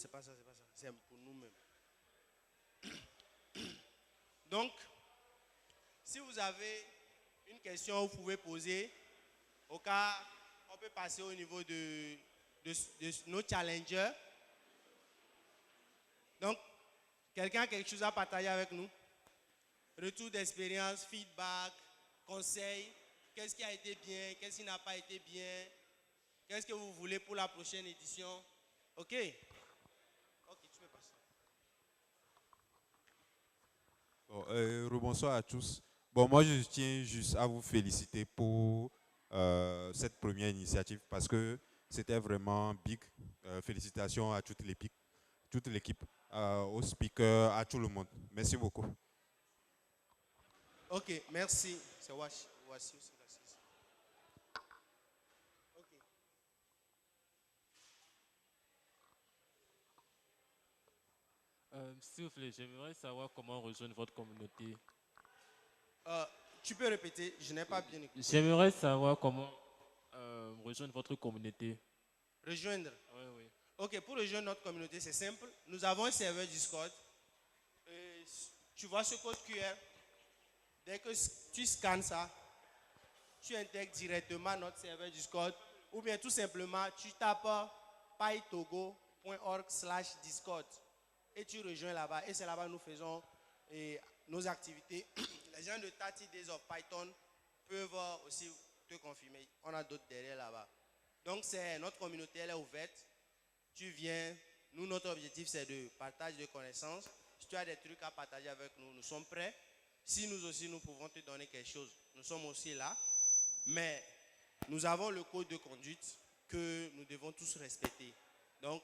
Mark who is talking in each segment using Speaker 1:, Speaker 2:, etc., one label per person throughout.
Speaker 1: c'est pas ça, c'est pas ça. C'est pour nous-mêmes. Donc, si vous avez une question, vous pouvez poser. Au cas, on peut passer au niveau de nos challengers. Donc, quelqu'un a quelque chose à partager avec nous? Retour d'expérience, feedback, conseil. Qu'est-ce qui a été bien? Qu'est-ce qui n'a pas été bien? Qu'est-ce que vous voulez pour la prochaine édition? Ok? Ok, tu peux passer.
Speaker 2: Bon, rebonsoir à tous. Bon, moi, je tiens juste à vous féliciter pour cette première initiative parce que c'était vraiment big. Félicitations à toute l'équipe, aux speakers, à tout le monde. Merci beaucoup.
Speaker 1: Ok, merci. C'est Voici aussi. Ok.
Speaker 3: S'il vous plaît, j'aimerais savoir comment rejoindre votre communauté.
Speaker 1: Euh, Tu peux répéter, je n'ai pas bien écouté.
Speaker 3: J'aimerais savoir comment rejoindre votre communauté.
Speaker 1: Rejoindre.
Speaker 3: Oui, oui.
Speaker 1: Ok, pour rejoindre notre communauté, c'est simple. Nous avons un serveur Discord. Tu vois ce code QR. Dès que tu scannes ça, tu intègres directement notre serveur Discord. Ou bien tout simplement, tu tapes pytogo.org/Discord et tu rejoins là-bas. Et c'est là-bas que nous faisons nos activités. Les gens de 30 Days of Python peuvent aussi te confirmer. On a d'autres derrière là-bas. Donc, notre communauté, elle est ouverte. Tu viens. Nous, notre objectif, c'est de partage de connaissances. Si tu as des trucs à partager avec nous, nous sommes prêts. Si nous aussi, nous pouvons te donner quelque chose, nous sommes aussi là. Mais nous avons le code de conduite que nous devons tous respecter. Donc,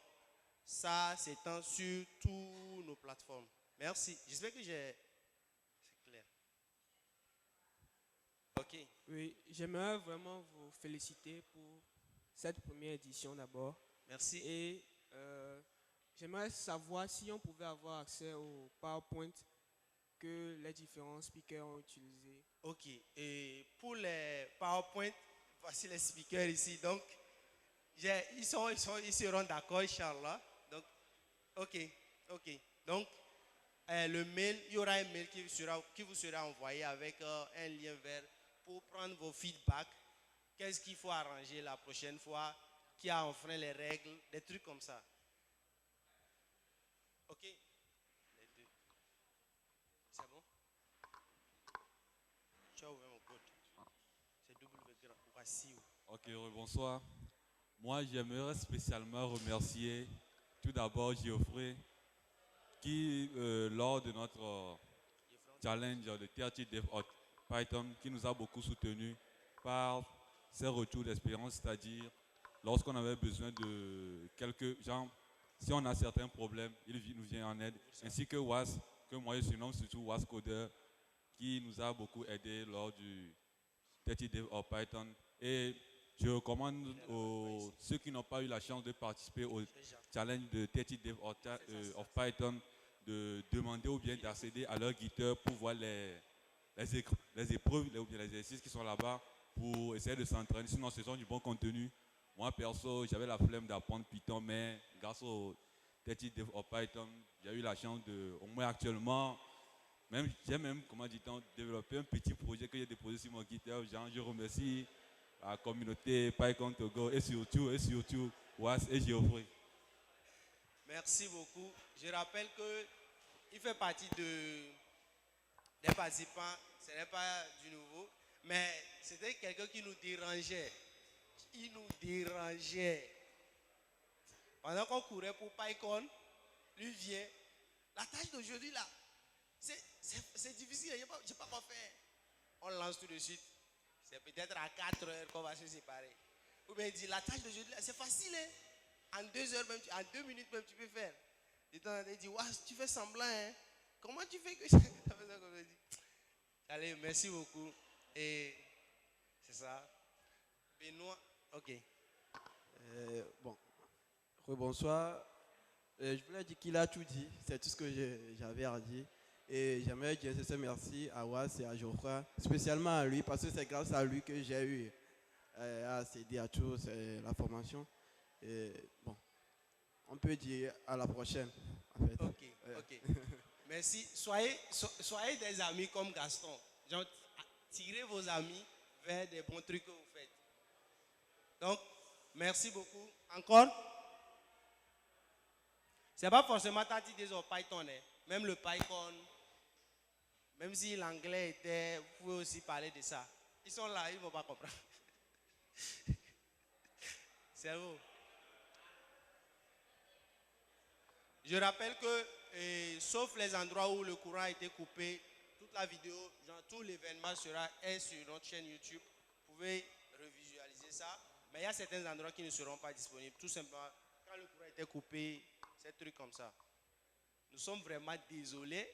Speaker 1: ça s'étend sur toutes nos plateformes. Merci. J'espère que c'est clair. Ok.
Speaker 4: Oui, j'aimerais vraiment vous féliciter pour cette première édition d'abord.
Speaker 1: Merci.
Speaker 4: Et j'aimerais savoir si on pouvait avoir accès au PowerPoint que les différents speakers ont utilisé.
Speaker 1: Ok. Et pour les PowerPoint, voici les speakers ici. Donc, ils seront d'accord, Inch'Allah. Donc, ok. Donc, le mail, il y aura un mail qui vous sera envoyé avec un lien vers pour prendre vos feedbacks. Qu'est-ce qu'il faut arranger la prochaine fois? Qui a enfreint les règles? Des trucs comme ça. Ok? Les deux. C'est bon? Tu as ouvert mon code. C'est W grand. Voici.
Speaker 5: Ok, bonsoir. Moi, j'aimerais spécialement remercier tout d'abord Geoffrey qui, lors de notre challenge de 30 Dev Python, qui nous a beaucoup soutenu par ses retours d'expérience, c'est-à-dire lorsqu'on avait besoin de quelques gens, si on a certains problèmes, il nous vient en aide, ainsi que Was, que moi je surnomme surtout Was Coder, qui nous a beaucoup aidé lors du 30 Dev Python. Et je recommande aux ceux qui n'ont pas eu la chance de participer au challenge de 30 Dev of Python de demander ou bien d'accéder à leur GitHub pour voir les épreuves ou bien les exercices qui sont là-bas pour essayer de s'entraîner. Sinon, ce sont du bon contenu. Moi, perso, j'avais la flemme d'apprendre Python, mais grâce au 30 Dev of Python, j'ai eu la chance de, au moins actuellement, j'ai même, comment dit-on, développé un petit projet que j'ai déposé sur mon GitHub. Genre, je remercie la communauté PyCon Togo et surtout, Was et Geoffrey.
Speaker 1: Merci beaucoup. Je rappelle qu'il fait partie des participants. Ce n'est pas du nouveau. Mais c'était quelqu'un qui nous dérangeait. Il nous dérangeait. Pendant qu'on courait pour PyCon, lui vient. La tâche d'aujourd'hui là, c'est difficile. Je ne sais pas quoi faire. On lance tout de suite. C'est peut-être à 4 heures qu'on va se séparer. Ou bien il dit, la tâche d'aujourd'hui là, c'est facile. Hein? En 2 heures même, en 2 minutes même, tu peux faire. Il dit, ouais, tu fais semblant. Hein? Comment tu fais que ça? Allez, merci beaucoup. Et c'est ça. Benoît, ok.
Speaker 6: Bon, bonsoir. Je voulais dire qu'il a tout dit. C'est tout ce que j'avais à dire. Et j'aimerais dire merci à Was et à Geoffroy, spécialement à lui, parce que c'est grâce à lui que j'ai eu à accéder à toute la formation. Et bon, on peut dire à la prochaine. En fait.
Speaker 1: Ok, ok. Merci. Soyez des amis comme Gaston. Genre, tirez vos amis vers des bons trucs que vous faites. Donc, merci beaucoup. Encore? C'est pas forcément Tati des Python, hein. Même le Python, même si l'anglais était, vous pouvez aussi parler de ça. Ils sont là, ils ne vont pas comprendre. C'est vous. Je rappelle que, sauf les endroits où le courant a été coupé, toute la vidéo, genre tout l'événement est sur notre chaîne YouTube. Vous pouvez revisualiser ça. Mais il y a certains endroits qui ne seront pas disponibles. Tout simplement, quand le courant a été coupé, c'est un truc comme ça. Nous sommes vraiment désolés.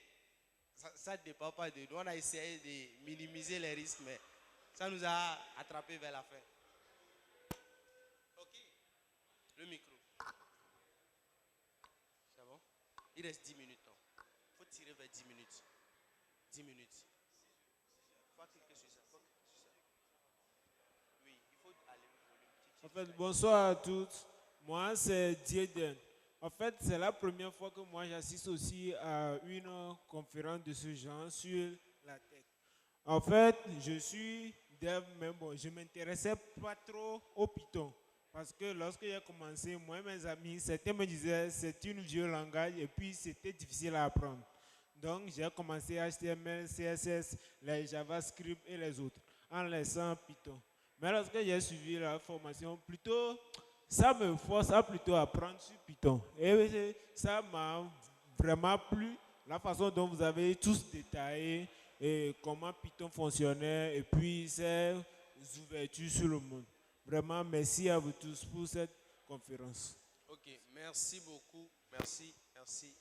Speaker 1: Ça ne dépend pas de nous. On a essayé de minimiser les risques, mais ça nous a attrapés vers la fin. Ok. Le micro. C'est bon? Il reste 10 minutes. Il faut tirer vers 10 minutes. 10 minutes. Il faut cliquer sur ça. Oui, il faut aller au
Speaker 7: En fait, bonsoir à tous. Moi, c'est Dieden. En fait, c'est la première fois que moi j'assiste aussi à une conférence de ce genre sur la tech. En fait, je suis dev, mais bon, je ne m'intéressais pas trop au Python. Parce que lorsque j'ai commencé, moi et mes amis, certains me disaient c'est un vieux langage et puis c'était difficile à apprendre. Donc, j'ai commencé HTML, CSS, les JavaScript et les autres, en laissant Python. Mais lorsque j'ai suivi la formation, plutôt, ça me force à plutôt apprendre sur Python. Et ça m'a vraiment plu, la façon dont vous avez tous détaillé et comment Python fonctionnait et puis ses ouvertures sur le monde. Vraiment, merci à vous tous pour cette conférence.
Speaker 1: Ok, merci beaucoup. Merci, merci.